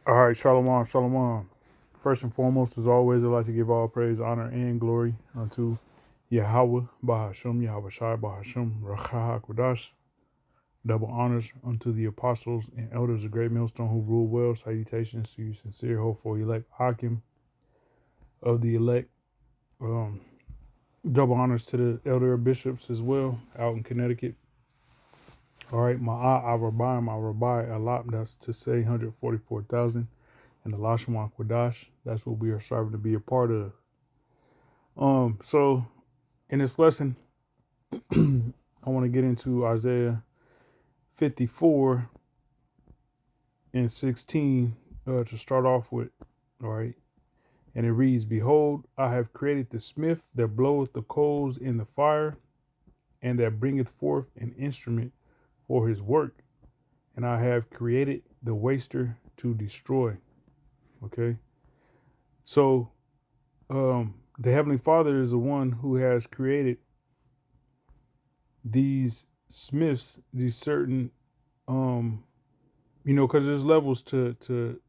All right, shalom, shalom. First and foremost, as always, I'd like to give all praise, honor, and glory unto Yahweh, Bahashem, Yahweh Shai, Bahashem, Racha HaKodash. Double honors unto the apostles and elders of Great Millstone who rule well. Salutations to you, sincere, hopeful elect Hakim of the elect. Um, Double honors to the elder bishops as well out in Connecticut. All right, my Allah, that's to say 144,000. And the Lashma Quadash. That's what we are striving to be a part of. So in this lesson, I want to get into Isaiah 54 and 16 to start off with. All right. And it reads, Behold, I have created the smith that bloweth the coals in the fire, and that bringeth forth an instrument for his work. And I have created the waster to destroy. Okay. So the Heavenly Father is the one who has created these smiths, these certain, because there's levels to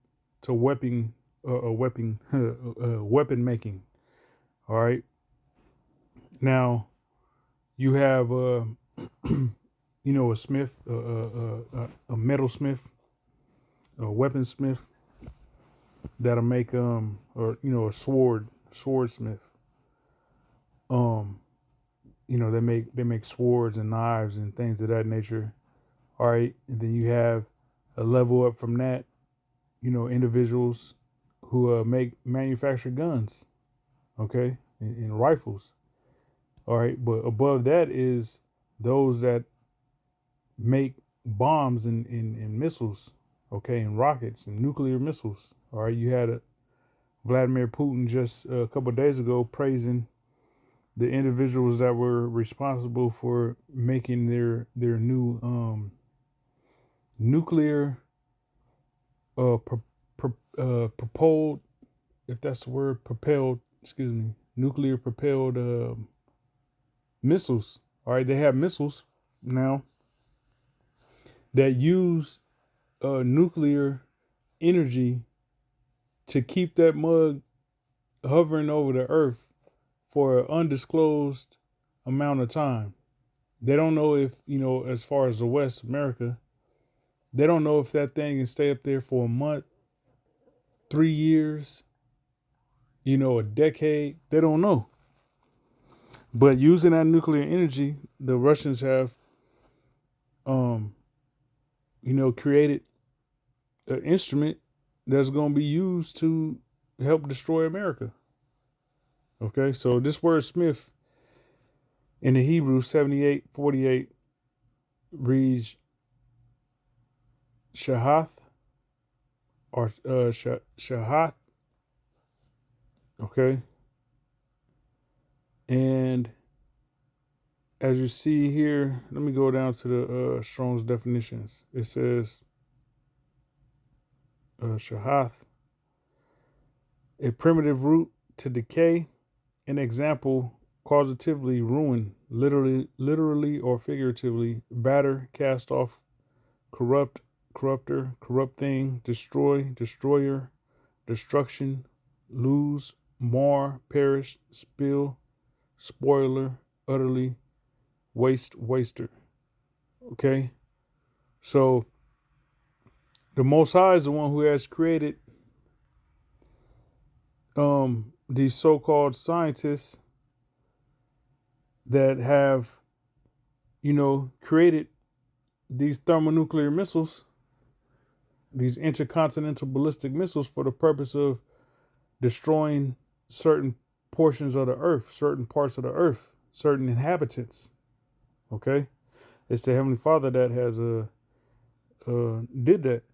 weapon, weapon making. All right. Now you have, a smith, a metalsmith, a weaponsmith that'll make, a swordsmith. They make swords and knives and things of that nature. All right. And then you have a level up from that, individuals who manufacture guns, okay, and rifles. All right. But above that is those that make bombs and missiles, okay, and rockets and nuclear missiles. All right. You had Vladimir Putin just a couple of days ago praising the individuals that were responsible for making their new nuclear propelled, if that's the word, nuclear propelled missiles. All right, they have missiles now that use nuclear energy to keep that mug hovering over the earth for an undisclosed amount of time. They don't know if, as far as the West, America, they don't know if that thing can stay up there for a month, 3 years, a decade. They don't know. But using that nuclear energy, the Russians have, created an instrument that's going to be used to help destroy America. Okay, so this word Smith in the Hebrew 78:48 reads Shahath or Shahath. Okay. And as you see here, let me go down to the Strong's definitions. It says Shahath, a primitive root to decay, an example, causatively ruin, literally or figuratively, batter, cast off, corrupt, corrupter, corrupt thing, destroy, destroyer, destruction, lose, mar, perish, spill, spoiler, utterly, waste, waster. Okay? So the Most High is the one who has created these so-called scientists that have, created these thermonuclear missiles, these intercontinental ballistic missiles for the purpose of destroying certain portions of the earth, certain parts of the earth, certain inhabitants. Okay? It's the Heavenly Father that has did that.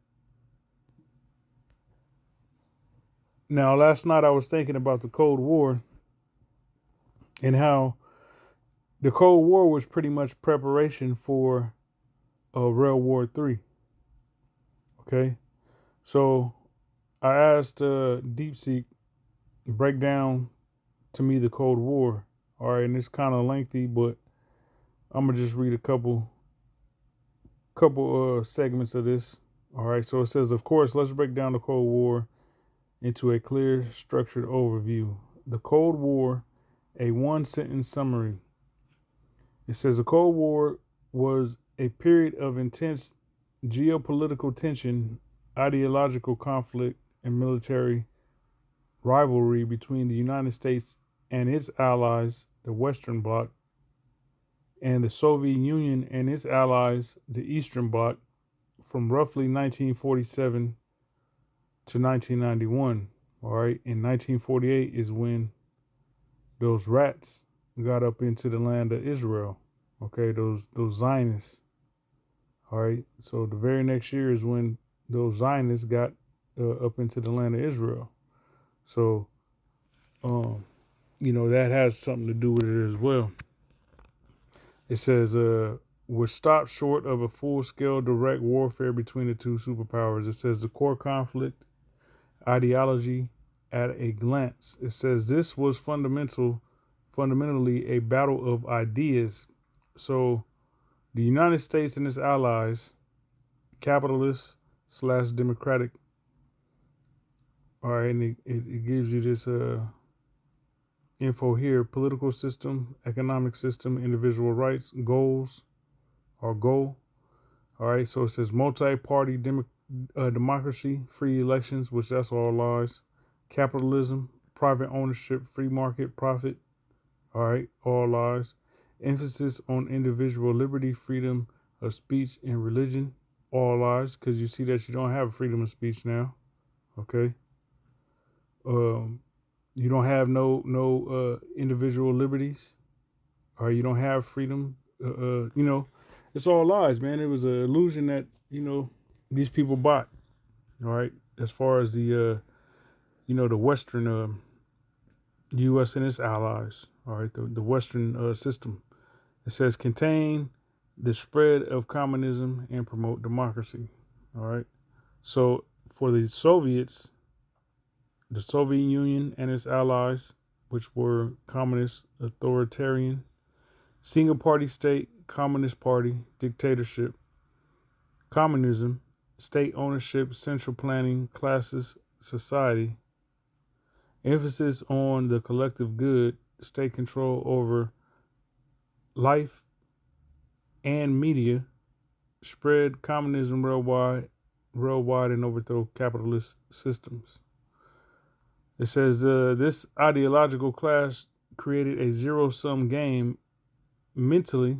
Now, last night I was thinking about the Cold War and how the Cold War was pretty much preparation for World War III. Okay? So I asked DeepSeek to break down to me the Cold War. All right, and it's kind of lengthy, but I'm gonna just read a couple segments of this. All right, so it says, of course, let's break down the Cold War into a clear, structured overview. The Cold War, a one sentence summary. It says the Cold War was a period of intense geopolitical tension, ideological conflict, and military rivalry between the United States and its allies, the Western Bloc, and the Soviet Union and its allies, the Eastern Bloc, from roughly 1947 to 1991. All right, in 1948 is when those rats got up into the land of Israel. Okay, those Zionists. All right, so the very next year is when those Zionists got up into the land of Israel. So, um, that has something to do with it as well. It says, we're stopped short of a full-scale direct warfare between the two superpowers. It says the core conflict ideology at a glance. It says this was fundamentally a battle of ideas. So the United States and its allies, capitalist slash democratic. All right, and it gives you this info here: political system, economic system, individual rights, goals, or goal. All right, so it says multi-party democracy, free elections, which that's all lies, capitalism, private ownership, free market, profit. All right, all lies. Emphasis on individual liberty, freedom of speech, and religion. All lies, because you see that you don't have freedom of speech now. Okay. You don't have no individual liberties, or you don't have freedom. It's all lies, man. It was an illusion that these people bought. All right, as far as the the Western U.S. and its allies. All right, the Western system. It says contain the spread of communism and promote democracy. All right, so for the Soviets, the Soviet Union and its allies, which were communist, authoritarian, single party state, communist party, dictatorship, communism, state ownership, central planning, classes, society, emphasis on the collective good, state control over life and media, spread communism worldwide and overthrow capitalist systems. It says this ideological clash created a zero-sum game mentally.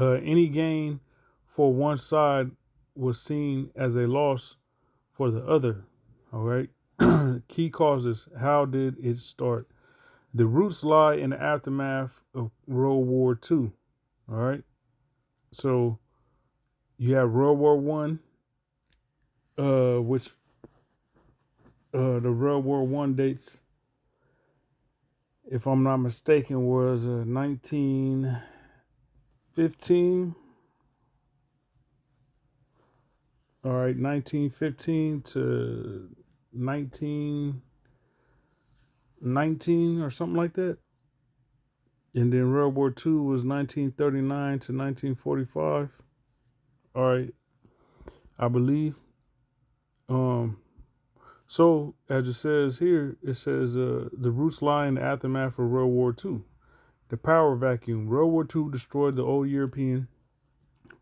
Any gain for one side was seen as a loss for the other. All right. Key causes. How did it start? The roots lie in the aftermath of World War II. All right. So you have World War One, which the World War One dates, if I'm not mistaken, was 1915. All right, 1915 to 1919 or something like that. And then World War II was 1939 to 1945. All right, I believe. So as it says here, it says the roots lie in the aftermath of World War II. The power vacuum. World War II destroyed the old European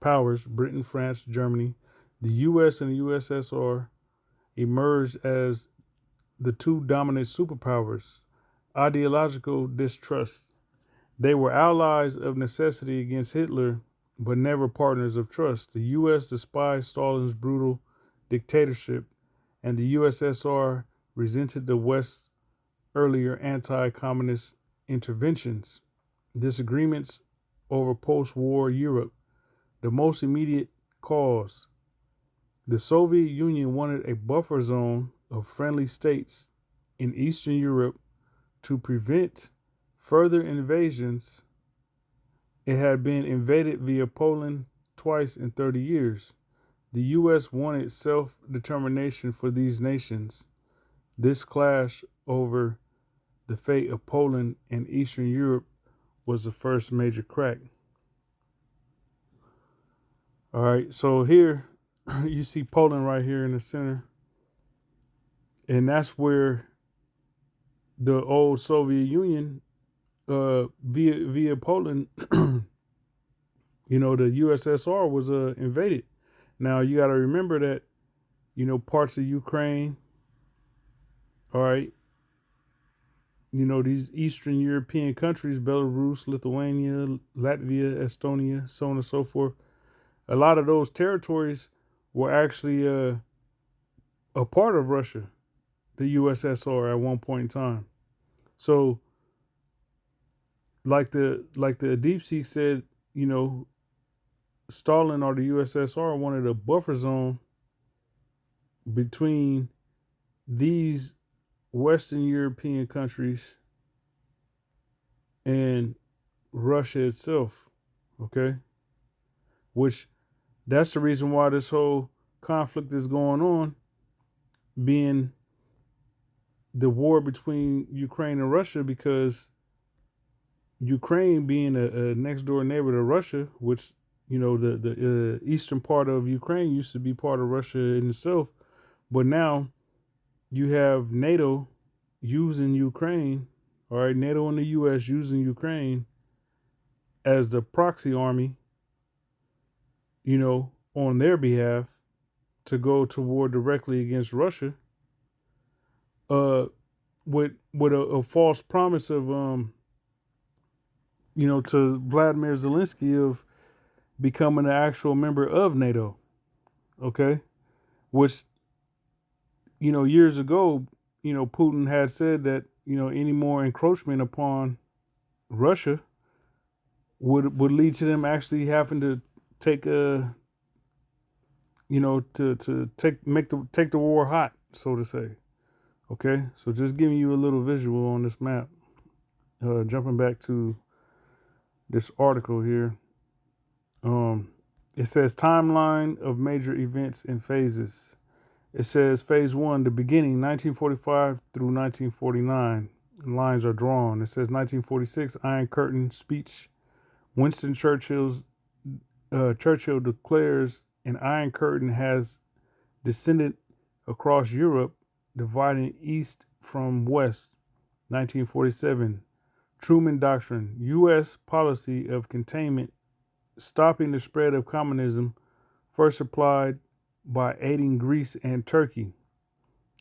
powers, Britain, France, Germany. The U.S. and the USSR emerged as the two dominant superpowers. Ideological distrust. They were allies of necessity against Hitler, but never partners of trust. The U.S. despised Stalin's brutal dictatorship, and the USSR resented the West's earlier anti-communist interventions. Disagreements over post-war Europe. The most immediate cause. The Soviet Union wanted a buffer zone of friendly states in Eastern Europe to prevent further invasions. It had been invaded via Poland twice in 30 years. The U.S. wanted self-determination for these nations. This clash over the fate of Poland and Eastern Europe was the first major crack. All right, so here you see Poland right here in the center, and that's where the old Soviet Union, via Poland, the USSR was invaded. Now you got to remember that parts of Ukraine, all right, these Eastern European countries, Belarus, Lithuania, Latvia, Estonia, so on and so forth. A lot of those territories were actually a part of Russia, the USSR at one point in time. So, like the Deep Sea said, you know, Stalin or the USSR wanted a buffer zone between these Western European countries and Russia itself. Okay, which that's the reason why this whole conflict is going on, being the war between Ukraine and Russia, because Ukraine being a next door neighbor to Russia, which the eastern part of Ukraine used to be part of Russia in itself, but now you have NATO using Ukraine, all right, NATO and the U.S. using Ukraine as the proxy army, on their behalf to go to war directly against Russia, uh, with a false promise of to Vladimir Zelensky of becoming an actual member of NATO. Okay, which years ago, Putin had said that any more encroachment upon Russia would lead to them actually having to take to take the war hot, so to say. Okay, so just giving you a little visual on this map. Jumping back to this article here. Um, it says timeline of major events in phases. It says phase one, the beginning, 1945 through 1949. Lines are drawn. It says 1946, Iron Curtain speech. Winston Churchill declares an Iron Curtain has descended across Europe, dividing east from west. 1947, Truman Doctrine, U.S. policy of containment, stopping the spread of communism, first applied by aiding Greece and Turkey.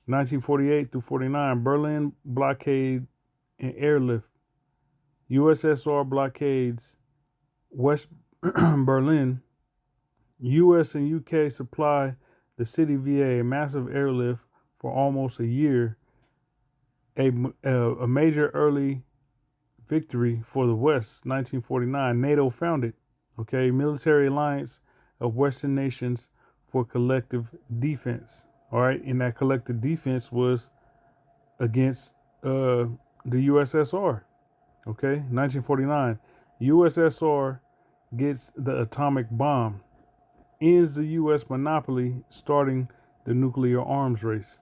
1948 through 49, Berlin blockade and airlift. USSR blockades West Berlin. US and UK supply the city via a massive airlift for almost a year, a major early victory for the West. 1949, NATO founded. Okay, military alliance of Western nations for collective defense. All right, and that collective defense was against the USSR. Okay, 1949, USSR gets the atomic bomb, ends the U.S. monopoly, starting the nuclear arms race.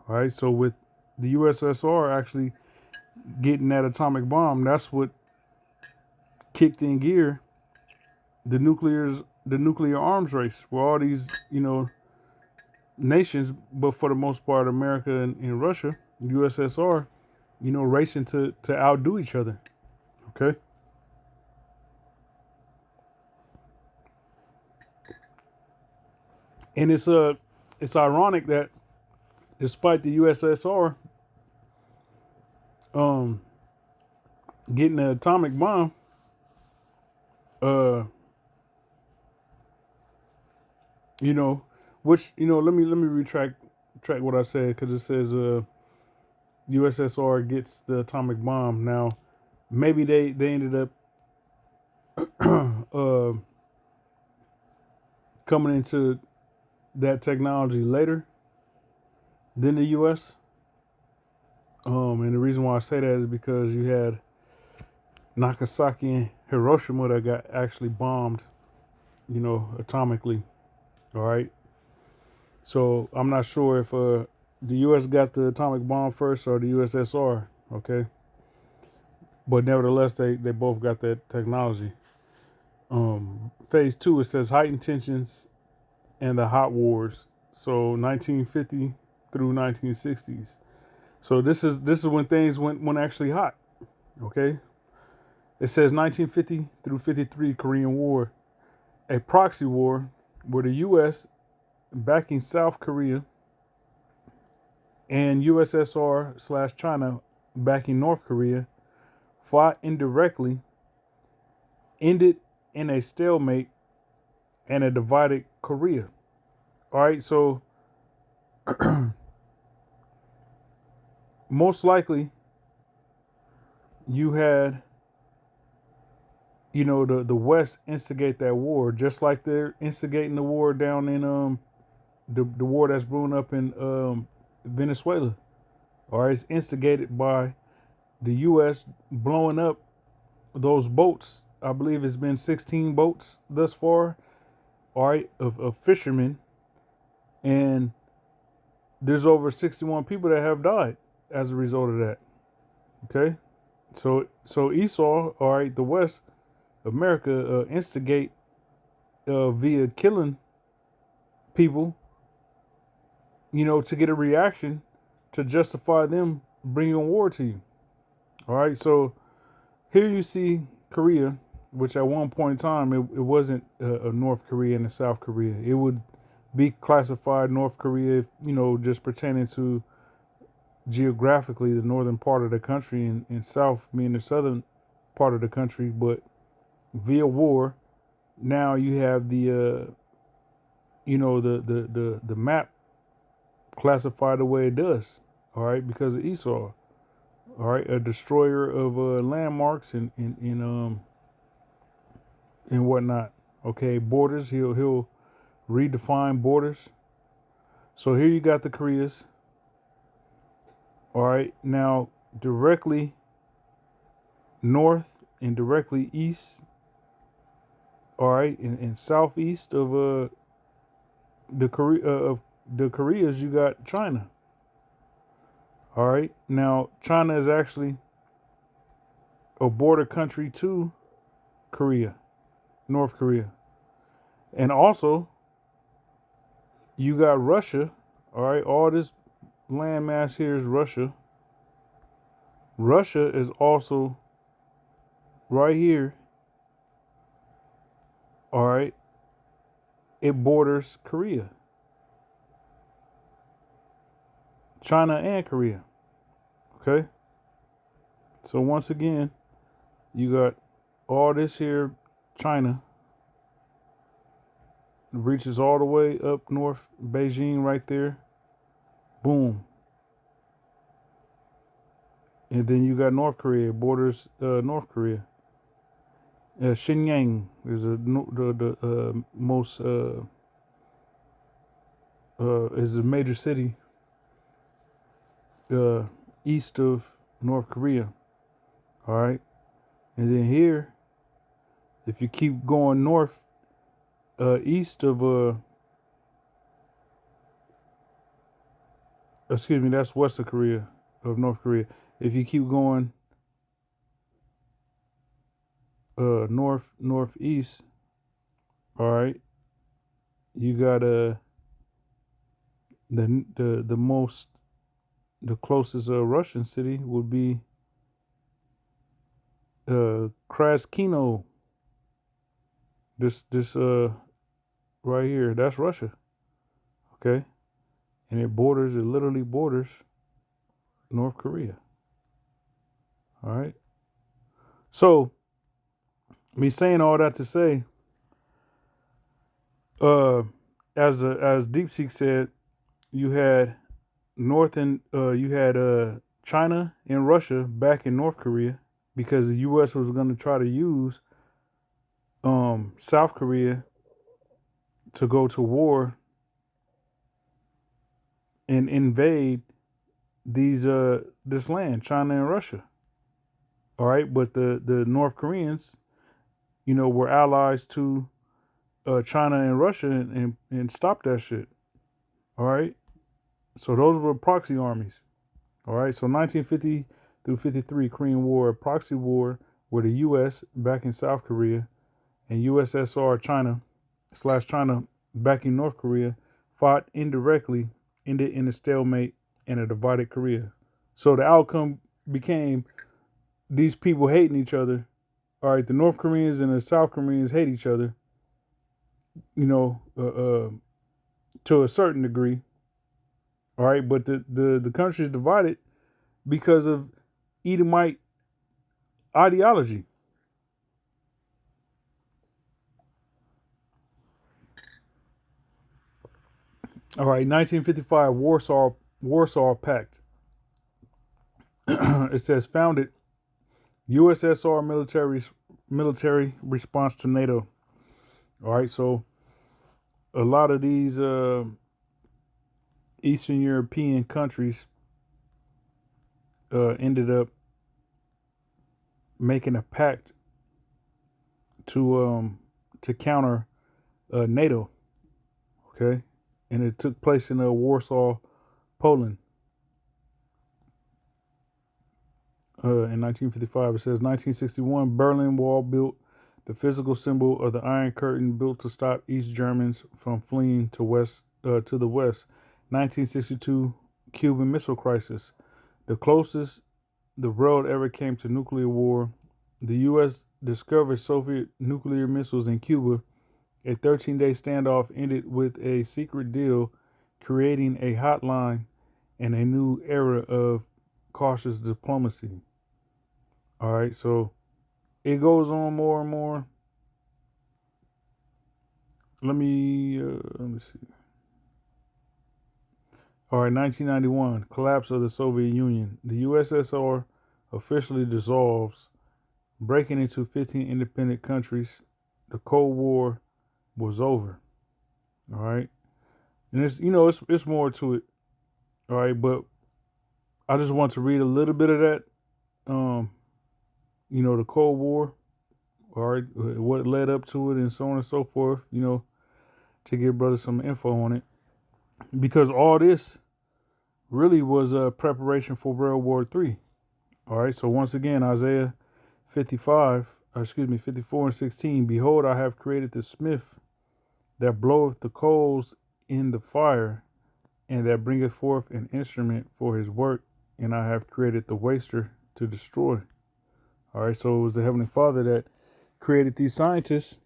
All right, so with the USSR actually getting that atomic bomb, that's what kicked in gear the nuclear arms race, where all these nations, but for the most part America and Russia, USSR, racing to outdo each other. Okay, and it's ironic that despite the USSR um getting the atomic bomb, uh you know which let me retract track what I said, because it says USSR gets the atomic bomb. Now maybe they ended up uh coming into that technology later than the US. And the reason why I say that is because you had Nagasaki and Hiroshima that got actually bombed, atomically. All right. So I'm not sure if the US got the atomic bomb first or the USSR. Okay. But nevertheless, they both got that technology. Phase two, it says heightened tensions and the hot wars. So 1950 through 1960s. So this is when things went actually hot. Okay. It says 1950 through 53 Korean War, a proxy war where the U.S. backing South Korea and USSR/China backing North Korea fought indirectly, ended in a stalemate and a divided Korea. All right, so most likely you had, the West instigate that war, just like they're instigating the war down in the war that's brewing up in Venezuela. All right, it's instigated by the U.S. blowing up those boats. I believe it's been 16 boats thus far. All right, of fishermen, and there's over 61 people that have died as a result of that. Okay, so Esau, all right, the West, America, instigate via killing people, to get a reaction to justify them bringing war to you. All right, so here you see Korea, which at one point in time it wasn't a North Korea and a South Korea. It would be classified North Korea, just pertaining to geographically the northern part of the country, and South being the southern part of the country. But via war, now you have the map classified the way it does. All right, because of Esau. All right, a destroyer of landmarks and whatnot. Okay, borders. He'll redefine borders. So here you got the Koreas. All right, now directly north and directly east. All right, and southeast of the Koreas, you got China. All right, now China is actually a border country to Korea, North Korea, and also you got Russia. All right, all this landmass here is Russia. Russia is also right here. All right, it borders Korea, China, and Korea. Okay, so once again, you got all this here, China reaches all the way up north, Beijing right there. Boom. And then you got North Korea, borders North Korea. Shenyang is the most is a major city east of North Korea. All right, and then here, if you keep going north, east of excuse me, that's west of Korea, of North Korea. If you keep going northeast, all right, you got the closest Russian city would be Kraskino. This right here, that's Russia. Okay, and it literally borders North Korea. All right. So me saying all that to say, as DeepSeek said, you had China and Russia back in North Korea because the U.S. was going to try to use South Korea to go to war and invade this land, China and Russia. All right, but the North Koreans, were allies to China and Russia and stopped that shit. All right, so those were proxy armies. All right, so 1950 through 53 Korean War, a proxy war where the U.S. back in South Korea and USSR China backing North Korea fought indirectly, ended in a stalemate and a divided Korea. So the outcome became these people hating each other. All right, the North Koreans and the South Koreans hate each other, you know, to a certain degree. All right, but the country is divided because of Edomite ideology. All right, 1955 Warsaw Pact. It says founded USSR military response to NATO. All right, so a lot of these Eastern European countries ended up making a pact to counter NATO. Okay, and it took place in Warsaw, Poland. In 1955, it says 1961 Berlin Wall built, the physical symbol of the Iron Curtain built to stop East Germans from fleeing to the west. 1962 Cuban Missile Crisis, the closest the world ever came to nuclear war. The U.S. discovered Soviet nuclear missiles in Cuba. A 13-day standoff ended with a secret deal, creating a hotline and a new era of cautious diplomacy. All right, so it goes on more and more. Let me see. All right, 1991, collapse of the Soviet Union. The USSR officially dissolves, breaking into 15 independent countries. The Cold War was over. All right, and it's more to it. All right, but I just want to read a little bit of that. Um, the Cold War. All right, what led up to it, and so on and so forth. To give brothers some info on it, because all this really was a preparation for World War III. All right, so once again, Isaiah 54 and 16. Behold, I have created the smith that bloweth the coals in the fire, and that bringeth forth an instrument for his work, and I have created the waster to destroy. All right, so it was the Heavenly Father that created these scientists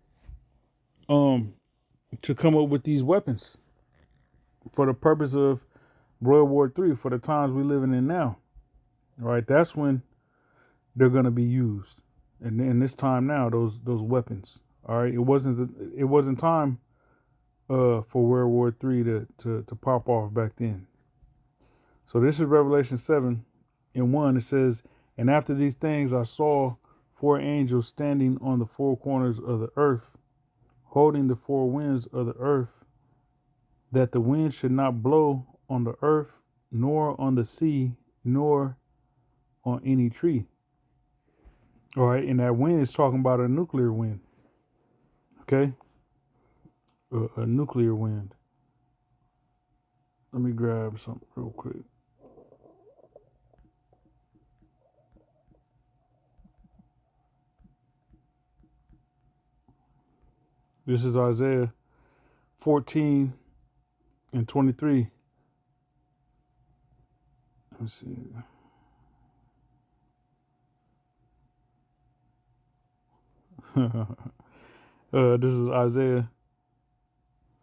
to come up with these weapons for the purpose of World War III, for the times we're living in now. All right, that's when they're going to be used, and in this time now, those weapons. All right, it wasn't time for World War III to pop off back then. So this is Revelation 7:1. It says, and after these things I saw 4 angels standing on the 4 corners of the earth, holding the 4 winds of the earth, that the wind should not blow on the earth, nor on the sea, nor on any tree. All right, and that wind is talking about a nuclear wind. Okay, a nuclear wind. Let me grab something real quick. This is Isaiah 14 and 23. Let's see. This is Isaiah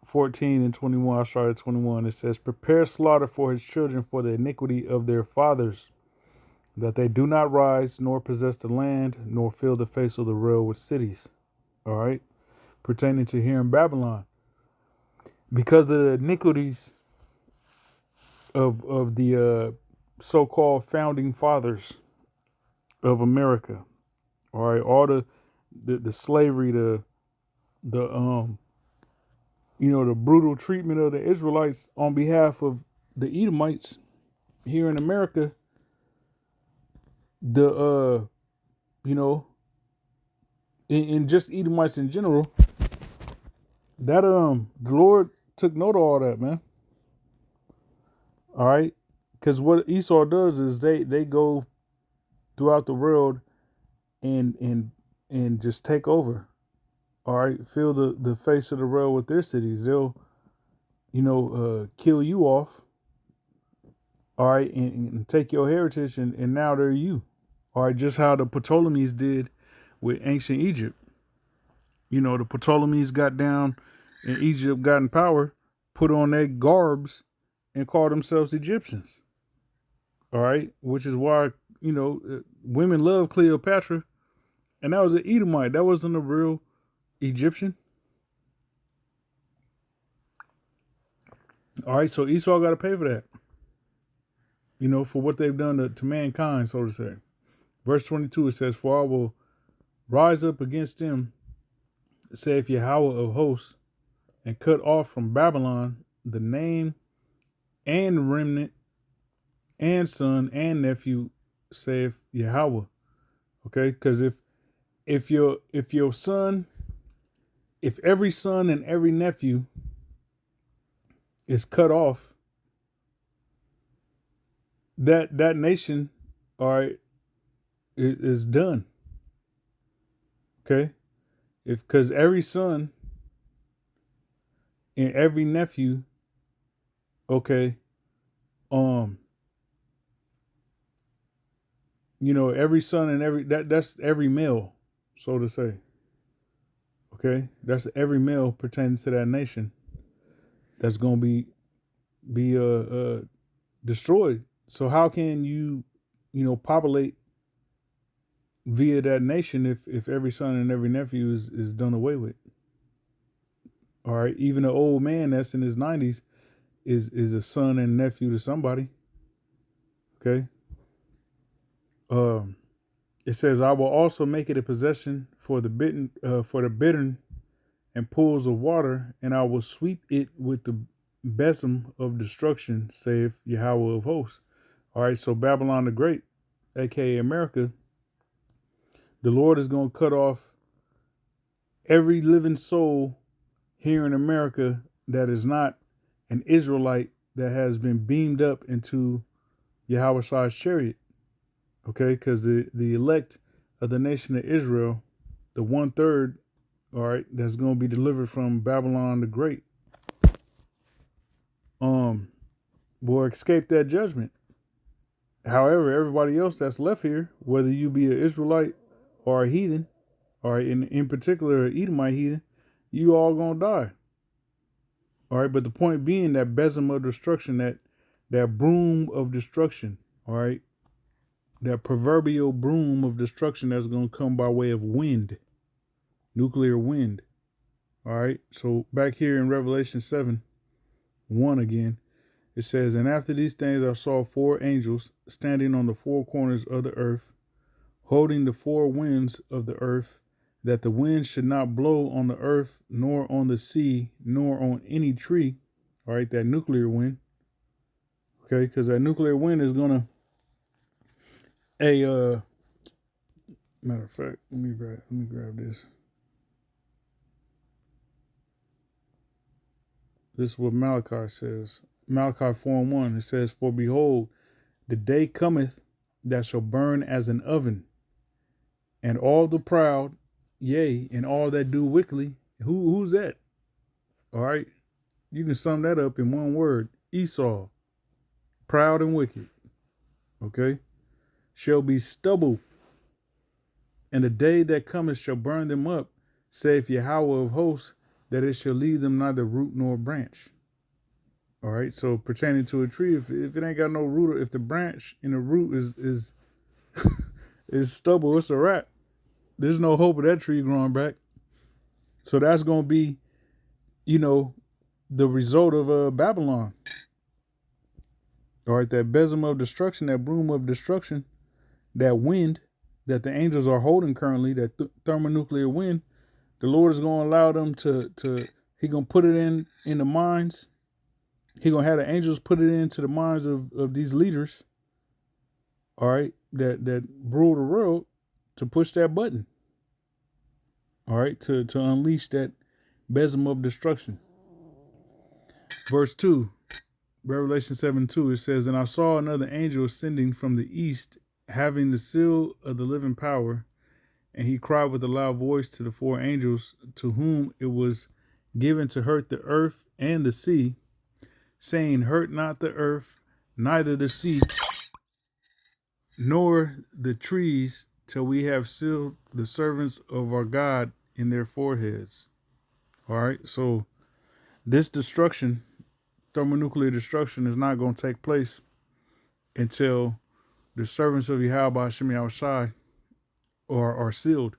14 and 21. I started 21. It says, prepare slaughter for his children for the iniquity of their fathers, that they do not rise, nor possess the land, nor fill the face of the world with cities. All right. Pertaining to here in Babylon. Because of the iniquities of the so-called founding fathers of America. All right. All the slavery, the the brutal treatment of the Israelites on behalf of the Edomites here in America, the in just Edomites in general, that the Lord took note of all that, man. All right, because what Esau does is they go throughout the world and just take over. all right, fill the face of the world with their cities. They'll, kill you off, all right, and take your heritage, and now they're you. All right, just how the Ptolemies did with ancient Egypt. The Ptolemies got down in Egypt, got in power, put on their garbs, and called themselves Egyptians. All right, which is why, women love Cleopatra, and that was an Edomite. That wasn't a real Egyptian. All right, so Esau got to pay for that, for what they've done to mankind, so to say. Verse 22, it says, "For I will rise up against them, saith Yahweh of hosts, and cut off from Babylon the name and remnant and son and nephew, saith Yahweh." Okay, because if your son, if every son and every nephew is cut off, that nation, all right, is done. Okay, because every son and every nephew, okay, every son and that's every male, so to say. Okay, that's every male pertaining to that nation that's gonna be destroyed. So how can you populate via that nation if every son and every nephew is done away with? All right, even an old man that's in his 90s is a son and nephew to somebody. Okay. It says, "I will also make it a possession for the bittern and pools of water, and I will sweep it with the besom of destruction, saith Yahweh of hosts." All right, so Babylon the Great, aka America, the Lord is going to cut off every living soul here in America that is not an Israelite that has been beamed up into Yahweh's chariot. Okay, because the elect of the nation of Israel, the 1/3, all right, that's going to be delivered from Babylon the Great, will escape that judgment. However, everybody else that's left here, whether you be an Israelite or a heathen, or in particular an Edomite heathen, you all gonna die. All right, but the point being that besom of destruction, that broom of destruction, all right, that proverbial broom of destruction that's gonna come by way of wind, nuclear wind. All right, so back here in Revelation 7:1 again, it says, "And after these things I saw 4 angels standing on the 4 corners of the earth, holding the 4 winds of the earth, that the wind should not blow on the earth, nor on the sea, nor on any tree." All right, that nuclear wind. Okay, because that nuclear wind is gonna matter of fact, let me grab this. This is what Malachi says. Malachi 4:1. It says, "For behold, the day cometh that shall burn as an oven, and all the proud, yea, and all that do wickedly." Who's that? All right. You can sum that up in one word: Esau, proud and wicked. Okay. "Shall be stubble, and the day that cometh shall burn them up, saith Yahweh of hosts, that it shall leave them neither root nor branch." All right. So pertaining to a tree, if it ain't got no root, or if the branch and the root is is stubble, it's a wrap. There's no hope of that tree growing back. So that's gonna be, the result of Babylon. All right, that besom of destruction, that broom of destruction, that wind that the angels are holding currently, that thermonuclear wind, the Lord is going to allow them to he going to put it in the minds. He going to have the angels put it into the minds of these leaders, all right, that rule the world, to push that button, all right, to unleash that besom of destruction. Verse 2, Revelation 7:2, it says, "And I saw another angel ascending from the east, having the seal of the living power, And he cried with a loud voice to the four angels to whom it was given to hurt the earth and the sea, saying, hurt not the earth, neither the sea, nor the trees, till we have sealed the servants of our God in their foreheads. All right, so this destruction, thermonuclear destruction, is not going to take place until the servants of Yahweh Hashem Yahushai are sealed.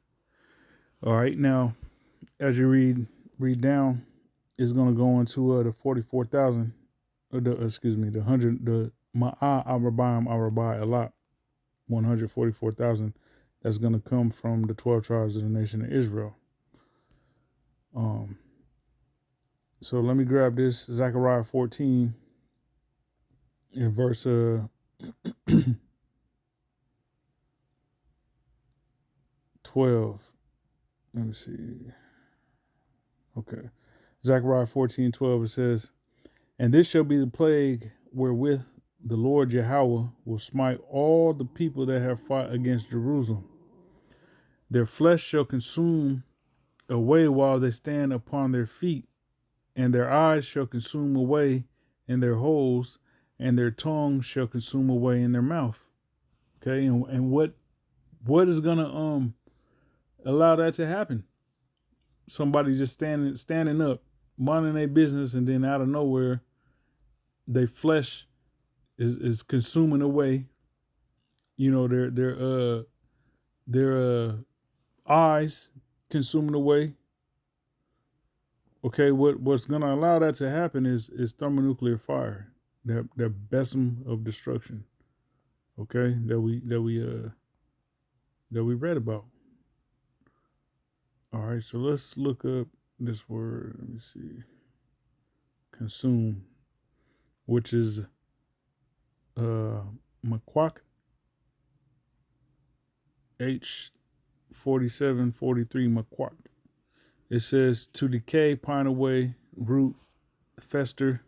All right, now as you read down, it's going to go into the 44,000, the 100, the Ma'ah Arabai a lot, 144,000 that's going to come from the 12 tribes of the nation of Israel. So let me grab this Zechariah 14 in verse 12. Let me see. Okay. Zechariah 14:12, it says, and this shall be the plague wherewith the Lord Yahweh will smite all the people that have fought against Jerusalem. Their flesh shall consume away while they stand upon their feet, and their eyes shall consume away in their holes, and their tongue shall consume away in their mouth. Okay, and what is gonna allow that to happen? Somebody just standing up, minding their business, and then out of nowhere, their flesh is consuming away. You know, their eyes consuming away. Okay, what's gonna allow that to happen is thermonuclear fire, that besom of destruction. Okay, that we read about. All right, so let's look up this word. Let me see. Consume, which is makwak, H4743 makwak. It says to decay, pine away, root, fester.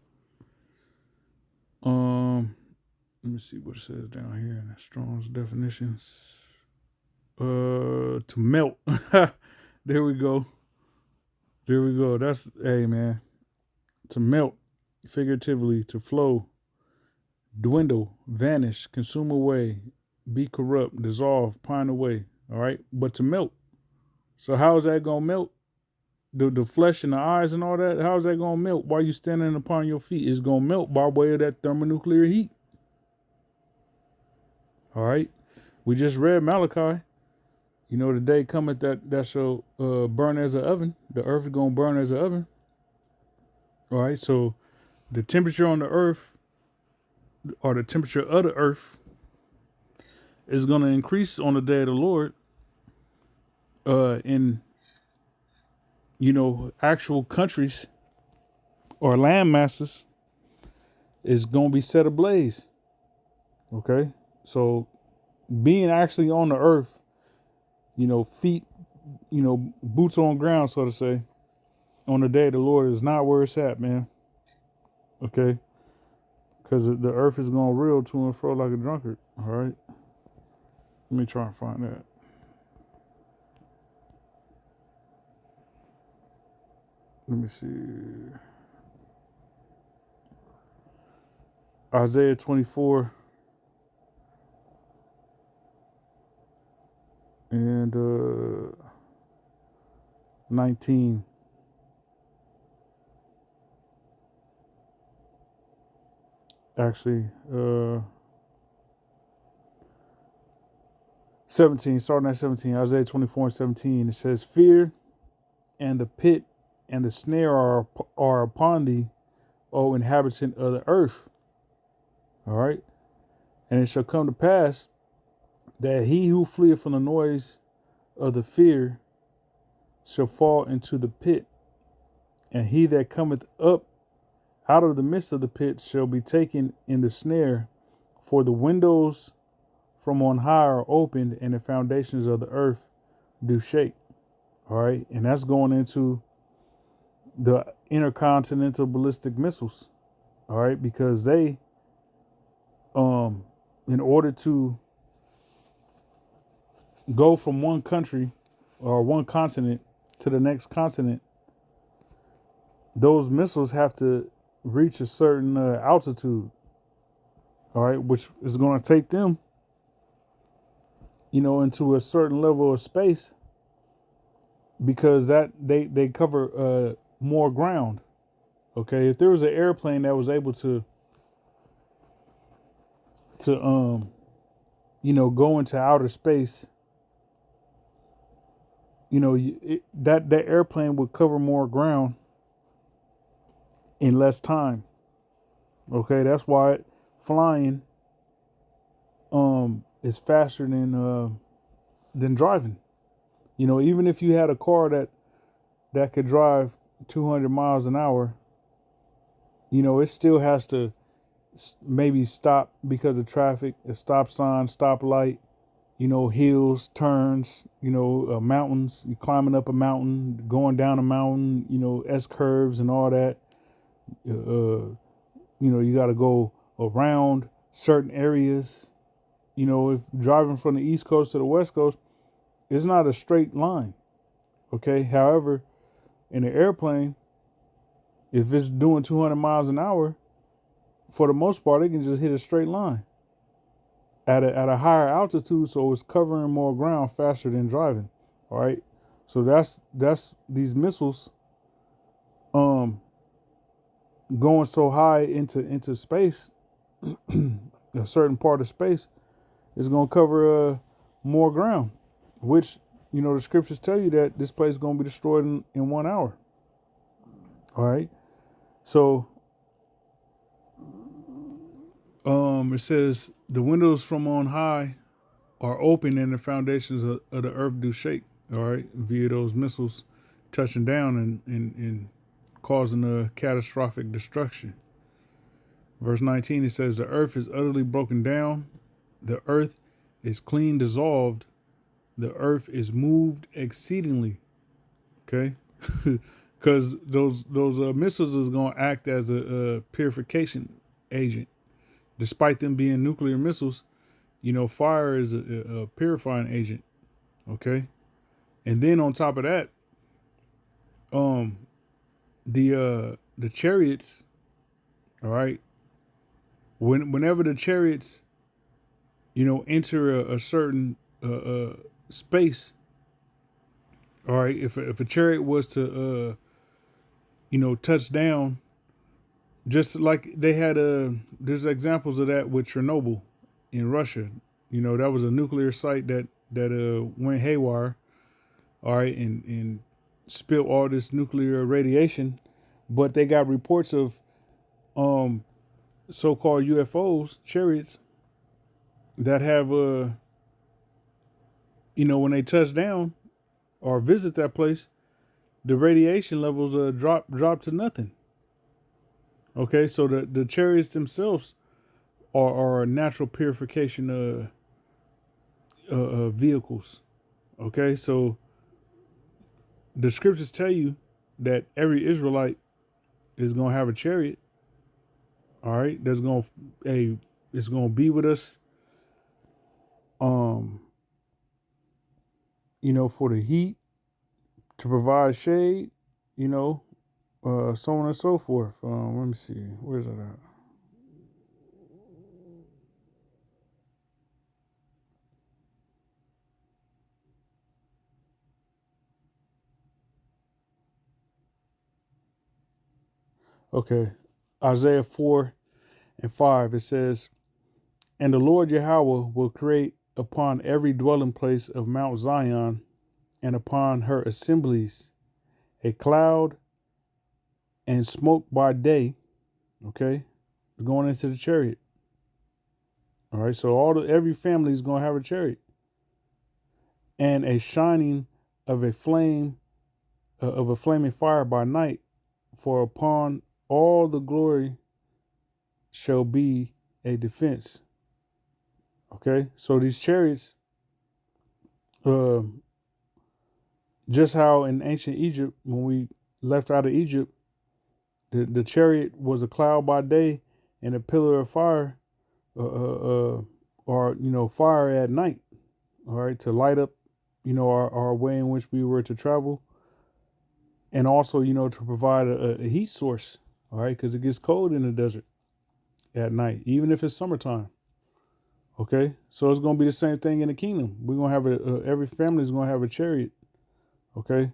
Let me see what it says down here in the Strong's definitions. To melt. There we go. That's, hey man, to melt, figuratively, to flow, dwindle, vanish, consume away, be corrupt, dissolve, pine away. All right, but to melt. So how is that gonna melt? The flesh and the eyes and all that, how is that going to melt while you standing upon your feet? It's going to melt by way of that thermonuclear heat. All right. We just read Malachi. You know, the day cometh that shall burn as an oven. The earth is going to burn as an oven. All right. So the temperature on the earth, or the temperature of the earth, is going to increase on the day of the Lord in, you know, actual countries or land masses is going to be set ablaze. Okay. So being actually on the earth, you know, feet, you know, boots on ground, so to say, on the day of the Lord is not where it's at, man. Okay. Because the earth is going to reel to and fro like a drunkard. All right. Let me try and find that. Let me see. Isaiah 24 and 19. Actually, 17, starting at 17, Isaiah 24 and 17. It says, fear and the pit and the snare are upon thee, O inhabitant of the earth. All right. And it shall come to pass that he who fleeth from the noise of the fear shall fall into the pit, and he that cometh up out of the midst of the pit shall be taken in the snare, for the windows from on high are opened, and the foundations of the earth do shake. All right. And that's going into the intercontinental ballistic missiles. All right. Because they, in order to go from one country or one continent to the next continent, those missiles have to reach a certain altitude, all right, which is going to take them, into a certain level of space because that they cover more ground. Okay, if there was an airplane that was able to go into outer space, that airplane would cover more ground in less time. Okay, that's why flying is faster than driving. Even if you had a car that could drive 200 miles an hour, it still has to maybe stop because of traffic, a stop sign, stop light, hills, turns, mountains, you climbing up a mountain, going down a mountain, S curves and all that. You got to go around certain areas. If driving from the East Coast to the West Coast, it's not a straight line. Okay. However, in an airplane, if it's doing 200 miles an hour, for the most part, it can just hit a straight line at a higher altitude, so it's covering more ground faster than driving. All right. So that's these missiles going so high into space, a certain part of space is going to cover more ground, which the scriptures tell you that this place is going to be destroyed in 1 hour. All right. So it says the windows from on high are open and the foundations of the earth do shake. All right, via those missiles touching down and causing a catastrophic destruction. Verse 19, it says, the earth is utterly broken down. The earth is clean dissolved. The earth is moved exceedingly. Okay? Because those missiles is going to act as a purification agent. Despite them being nuclear missiles, fire is a purifying agent. Okay? And then on top of that, the chariots, all right, whenever the chariots, enter a certain space, all right, if a chariot was to touch down, just like they had there's examples of that with Chernobyl in Russia. That was a nuclear site that went haywire, all right, and spilled all this nuclear radiation, but they got reports of so-called UFOs, chariots, that have when they touch down or visit that place, the radiation levels drop to nothing. Okay, so the chariots themselves are natural purification vehicles. Okay, so the scriptures tell you that every Israelite is going to have a chariot. All right, it's going to be with us. For the heat, to provide shade, so on and so forth. Let me see, where's that at? Okay, Isaiah 4:5. It says, "And the Lord Yahweh will create upon every dwelling place of Mount Zion and upon her assemblies a cloud and smoke by day." Okay, going into the chariot. All right, so every family is going to have a chariot, and a shining of a flame of a flaming fire by night, for upon all the glory shall be a defense. Okay, so these chariots, uh, just how in ancient Egypt, when we left out of Egypt, the chariot was a cloud by day and a pillar of fire, or fire at night. all right, to light up, our way in which we were to travel, and also, to provide a heat source, all right, because it gets cold in the desert at night, even if it's summertime. Okay, so it's gonna be the same thing in the kingdom. We're gonna have every family is gonna have a chariot. Okay,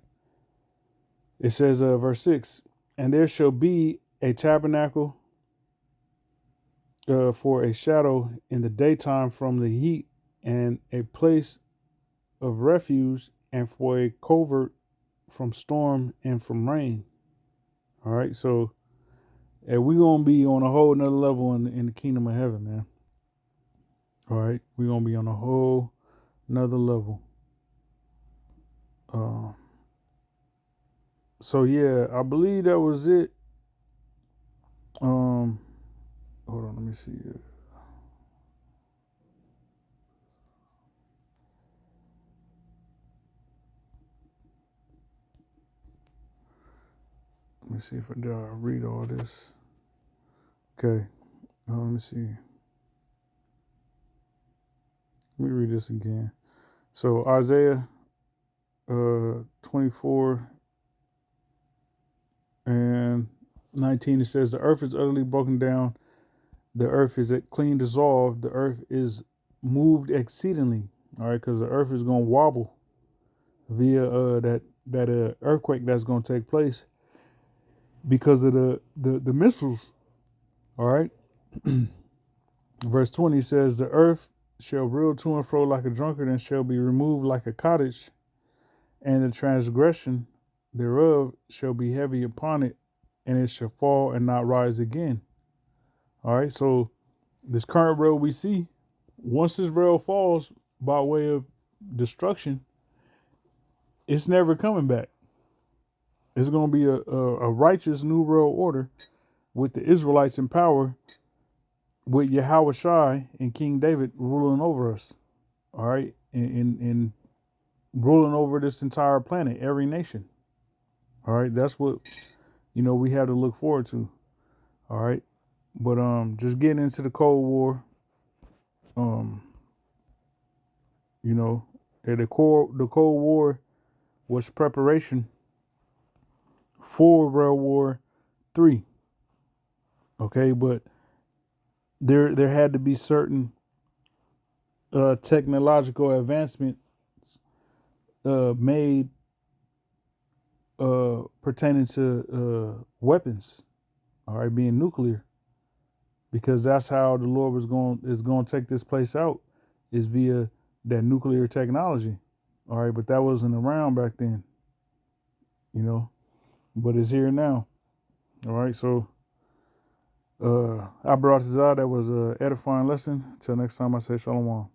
it says, verse 6, and there shall be a tabernacle for a shadow in the daytime from the heat, and a place of refuge, and for a covert from storm and from rain. All right, so we're gonna be on a whole nother level in the kingdom of heaven, man. All right, we're gonna be on a whole nother level. Uh, so yeah, I believe that was it. Um, hold on, let me see. Let me see if I did read all this. Okay, let me see. Let me read this again. So Isaiah 24 and 19, it says, the earth is utterly broken down, the earth is clean dissolved, the earth is moved exceedingly. All right, because the earth is going to wobble via that earthquake that's going to take place because of the missiles. All right. Verse 20 says, the earth shall reel to and fro like a drunkard, and shall be removed like a cottage, and the transgression thereof shall be heavy upon it, and it shall fall and not rise again. All right, so this current rail we see, once this rail falls by way of destruction, it's never coming back. It's going to be a righteous new world order with the Israelites in power, with Yahweh Shai and King David ruling over us. All right, and ruling over this entire planet, every nation. All right, that's what we have to look forward to. All right, but just getting into the Cold War, um, the Cold War was preparation for World War III. Okay, but there had to be certain technological advancements made pertaining to weapons. All right, being nuclear, because that's how the Lord is going to take this place out, is via that nuclear technology. All right, but that wasn't around back then, but it's here now. All right, so I brought this out. That was an edifying lesson. Till next time, I say shalom.